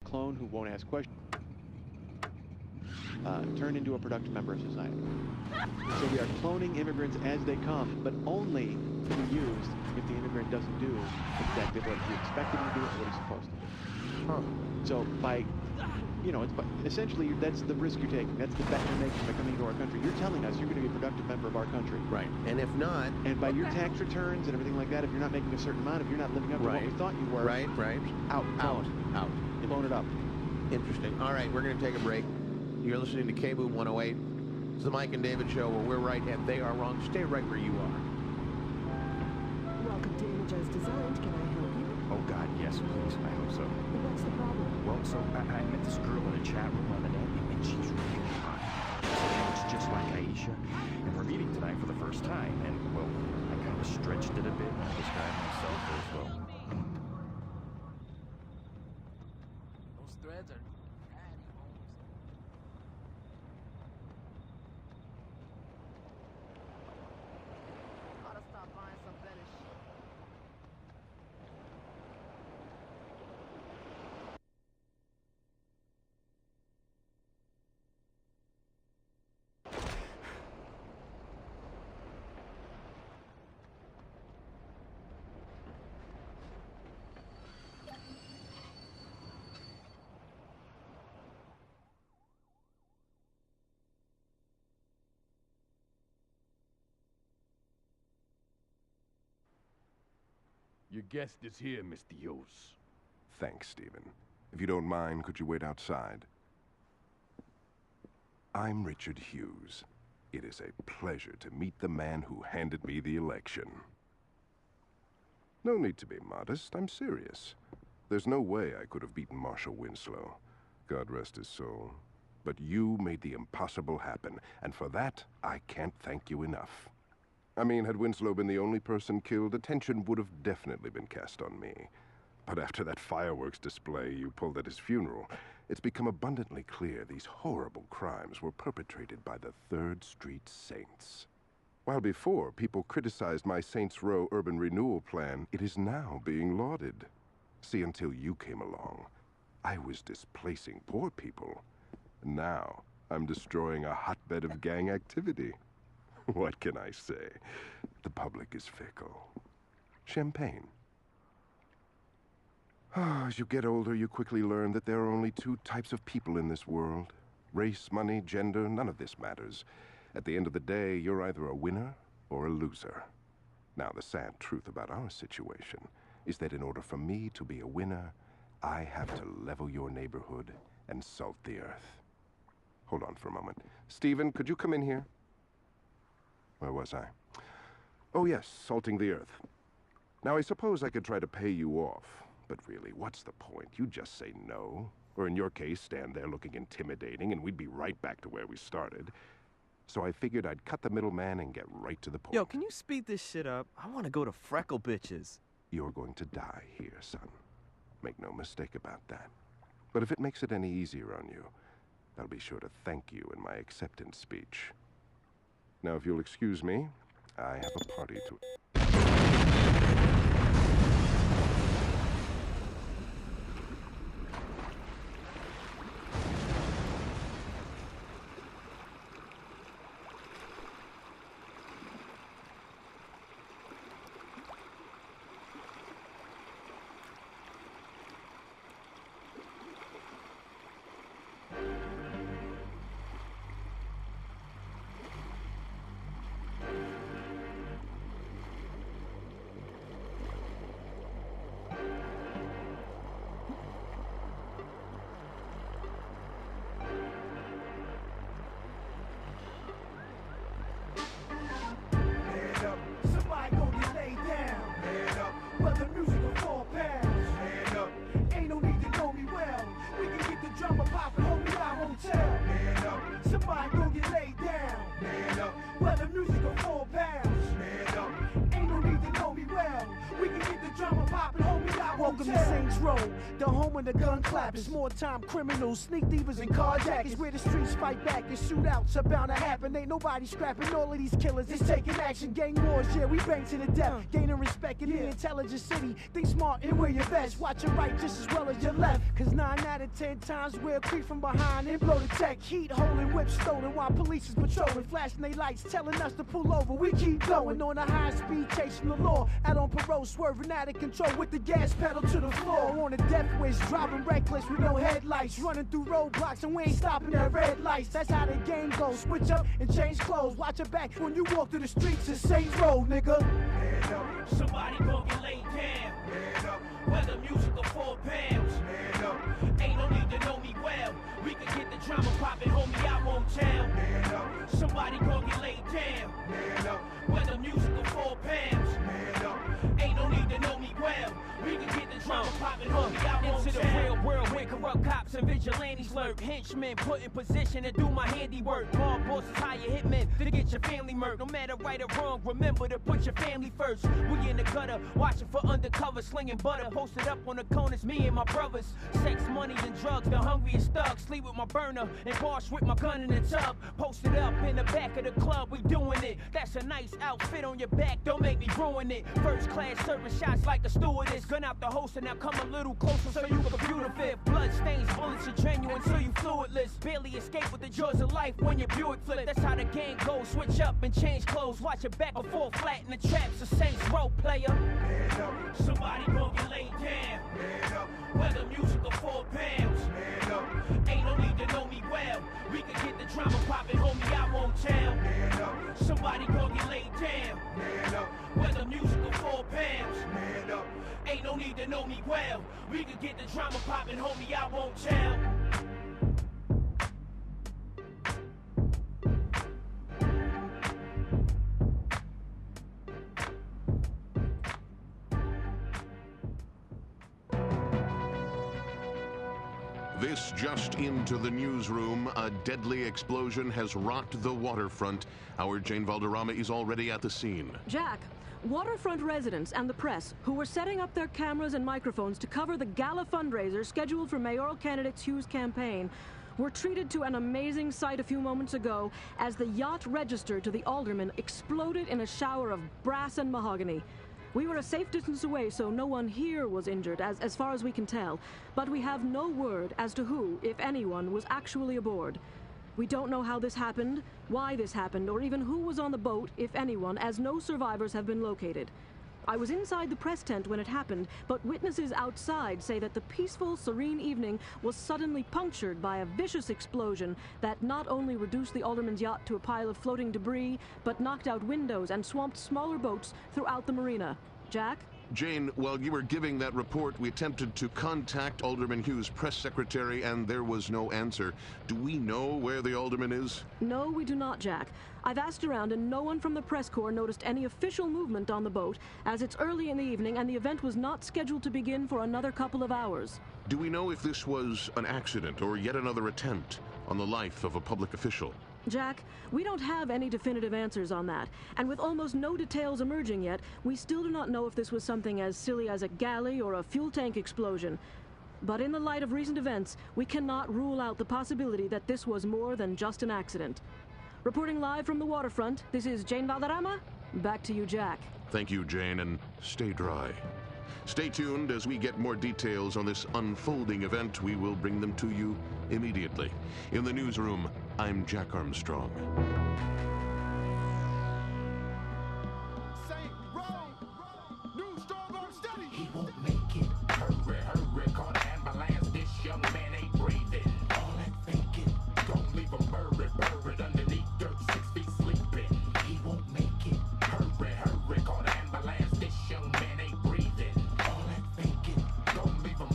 clone who won't ask questions, turn into a productive member of society. So we are cloning immigrants as they come, but only to be used if the immigrant doesn't do exactly what you expected him to do or what he's supposed to do. Huh. So by, essentially that's the risk you're taking. That's the bet you're making by coming to our country. You're telling us you're going to be a productive member of our country. Right. And if not... And by your tax returns and everything like that, if you're not making a certain amount, if you're not living up to what we thought you were... Right. Out. Blown it up. Interesting. All right, we're going to take a break. You're listening to KBOO 108. It's the Mike and David Show, where we're right and they are wrong. Stay right where you are. Welcome to Image as Designed. Can I help you? Oh, God, yes, please. I hope so. What's the problem? Well, so I met this girl in a chat room on the net, and she's really hot. She looks just like Aisha. And we're meeting tonight for the first time, and, well, I kind of stretched it a bit, and I described myself as, well... Those threads are... Gotta stop buying some better shit. Your guest is here, Mr. Hughes. Thanks, Stephen. If you don't mind, could you wait outside? I'm Richard Hughes. It is a pleasure to meet the man who handed me the election. No need to be modest. I'm serious. There's no way I could have beaten Marshal Winslow. God rest his soul. But you made the impossible happen, and for that, I can't thank you enough. I mean, had Winslow been the only person killed, attention would have definitely been cast on me. But after that fireworks display you pulled at his funeral, it's become abundantly clear these horrible crimes were perpetrated by the 3rd Street Saints. While before people criticized my Saints Row urban renewal plan, it is now being lauded. See, until you came along, I was displacing poor people. Now, I'm destroying a hotbed of gang activity. What can I say? The public is fickle. Champagne. As you get older, you quickly learn that there are only 2 types of people in this world. Race, money, gender, none of this matters. At the end of the day, you're either a winner or a loser. Now, the sad truth about our situation is that in order for me to be a winner, I have to level your neighborhood and salt the earth. Hold on for a moment. Stephen, could you come in here? Where was I? Oh, yes, salting the earth. Now, I suppose I could try to pay you off, but really, what's the point? You just say no. Or in your case, stand there looking intimidating, and we'd be right back to where we started. So I figured I'd cut the middleman and get right to the point. Yo, can you speed this shit up? I want to go to Freckle Bitches. You're going to die here, son. Make no mistake about that. But if it makes it any easier on you, I'll be sure to thank you in my acceptance speech. Now, if you'll excuse me, I have a party to... Welcome to Saints Row, the home when the gun claps. It's more time criminals, sneak thievers, and carjackers. Where the streets fight back and shootouts are bound to happen. Ain't nobody scrapping all of these killers. It's taking action. Gang wars, yeah, we bang to the death. Gaining respect in the intelligent city. Think smart and wear your best. Watch your right just as well as your left. Cause 9 out of 10 times we'll creep from behind and blow the tech. Heat holding whips stolen while police is patrolling. Flashing they lights telling us to pull over. We keep going on a high speed chasing the law. Out on parole, swerving out of control with the gas pedal to the floor. On a death wish, driving reckless with no headlights. Running through roadblocks and we ain't stopping at red lights. That's how the game goes. Switch up and change clothes. Watch your back when you walk through the streets of Saints Row, nigga. Head up. Somebody gon' get laid down. Head up. Whether music or 4 pounds. Head up. Ain't no need to know me well. We can get the drama poppin', homie, I won't tell. Head up. Somebody gon' get laid down. Head up. Whether music or 4 pounds. Head up. Ain't no need to know me well. We can get the drama poppin', homie, I won't into tell. the real world where corrupt cops and vigilantes lurk. Henchmen put in position to do my handiwork. Mob bosses hire hitmen to get your family murked. No matter right or wrong, remember to put your family first. We in the gutter, watching for undercover, slinging butter. Posted up on the corners, me and my brothers. Sex, money, and drugs, the hungriest thugs. Sleep with my burner and wash with my gun in the tub. Posted up in the back of the club, we doing it. That's a nice outfit on your back, don't make me ruin it. First class serving shots like a stewardess. Gun out the holster, now come a little closer so you can computer fit. Blood stains, bullets are genuine so you fluidless. Barely escape with the joys of life when your Buick flip. That's how the game goes, switch up and change clothes. Watch your back before flat in the traps, the Saints Row player. Head up. Somebody gon' get laid down. Head up. Whether music or 4 pounds. Head up. Ain't no need to know me well. We can get the drama poppin', homie, I won't tell. Head up. Somebody gon' get laid down. Head up. Whether music or 4 pounds. Head up. Ain't no need to know me well. We can get the drama poppin', homie, I won't tell. This just into the newsroom. A deadly explosion has rocked the waterfront. Our Jane Valderrama is already at the scene. Jack, waterfront residents and the press, who were setting up their cameras and microphones to cover the gala fundraiser scheduled for mayoral candidate Hugh's campaign, were treated to an amazing sight a few moments ago as the yacht registered to the alderman exploded in a shower of brass and mahogany. We were a safe distance away, so no one here was injured, as far as we can tell. But we have no word as to who, if anyone, was actually aboard. We don't know how this happened, why this happened, or even who was on the boat, if anyone, as no survivors have been located. I was inside the press tent when it happened, but witnesses outside say that the peaceful, serene evening was suddenly punctured by a vicious explosion that not only reduced the alderman's yacht to a pile of floating debris, but knocked out windows and swamped smaller boats throughout the marina. Jack? Jane, while you were giving that report, we attempted to contact Alderman Hugh's press secretary, and there was no answer. Do we know where the alderman is? No, we do not, Jack. I've asked around, and no one from the press corps noticed any official movement on the boat, as it's early in the evening and the event was not scheduled to begin for another couple of hours. Do we know if this was an accident or yet another attempt on the life of a public official? Jack, we don't have any definitive answers on that, and with almost no details emerging yet, we still do not know if this was something as silly as a galley or a fuel tank explosion. But in the light of recent events, we cannot rule out the possibility that this was more than just an accident. Reporting live from the waterfront, this is Jane Valderrama. Back to you, Jack. Thank you, Jane, and stay dry. Stay tuned as we get more details on this unfolding event. We will bring them to you immediately. In the newsroom, I'm Jack Armstrong. He won't make it. Hurry, hurry, call the ambulance. This young man ain't breathing. All that thinking, don't leave him buried underneath dirt, 6 feet sleeping. He won't make it. Hurry, hurry, call the ambulance. This young man ain't breathing. All that thinking, don't leave him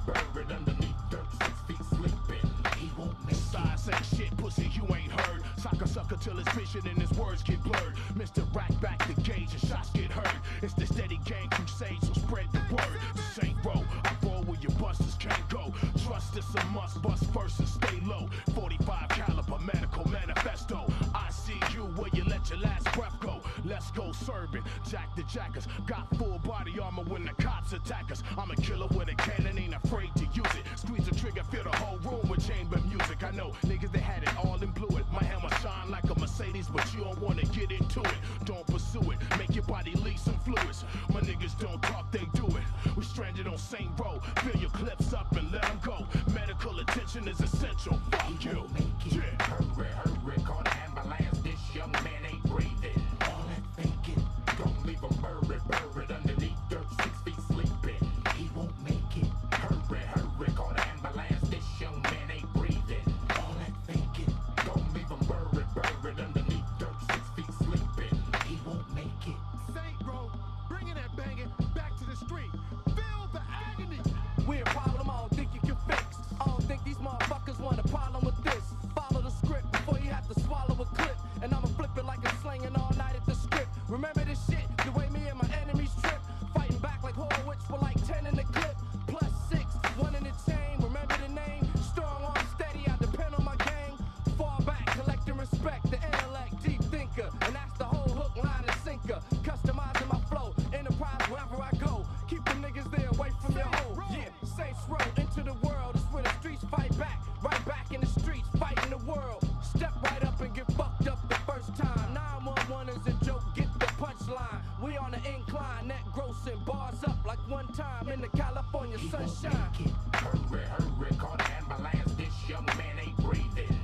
buried underneath dirt, 6 feet sleeping. He won't make it. Side say shit, pussy, you ain't heard. Sucker till his vision and his words get blurred. Mr. Rack back the gauge and shots get heard. It's the steady gang crusade, so spread the word. The Saint Row, I roll where your busters can't go. Trust is a must, bust first and stay low. 45 caliber medical manifesto. I see you where you let your last breath go. let's go serving. Jack the Jackers, got full body armor when the cops attack us. I'm a killer with a cannon, ain't afraid to use it. Squeeze the trigger, fill the whole room with chamber music. I know niggas that had it all in blue it. My hammer shine like a Mercedes, but you don't wanna get into it. Don't pursue it, make your body leak some fluids. My niggas don't talk, they do it. We stranded on same road, fill your clips up and let them go. Medical attention is essential, fuck you. Yeah. Hurry, hurry, call the ambulance. This young man ain't breathing. All that thinking, don't leave him buried underneath dirt, 6 feet sleeping. He won't make it. Hurry, hurry, call the ambulance. This young man ain't breathing. All that thinking, don't leave him buried underneath dirt, 6 feet sleeping. He won't make it. Saint Row, bringing that banging back to the street. Feel the agony. We're a problem I don't think you can fix. I don't think these motherfuckers want a problem with this. Follow the script before you have to swallow a clip. And I'ma flip it like I'm slanging all night at the script. Remember this shit, the way me and my enemies trip. Fighting back like Horowitz with like 10 in the clip. Plus 6, 1 in the chain. Remember the name? Strong on steady, I depend on my gang. Fall back, collecting respect, the intellect, deep thinker. And that's the whole hook, line, and sinker. Customizing my flow, enterprise wherever I go. Keep them niggas there away from your hole. Yeah, Saints Row, into the world. It's where the streets fight back. Right back in the streets, fighting the world. Step right up and get fucked up the first time. 911 is a joke, get the punchline. We on the incline, net grossing, bars up like one time in the California sunshine. Hurry, hurry, call the ambulance. This young man ain't breathing.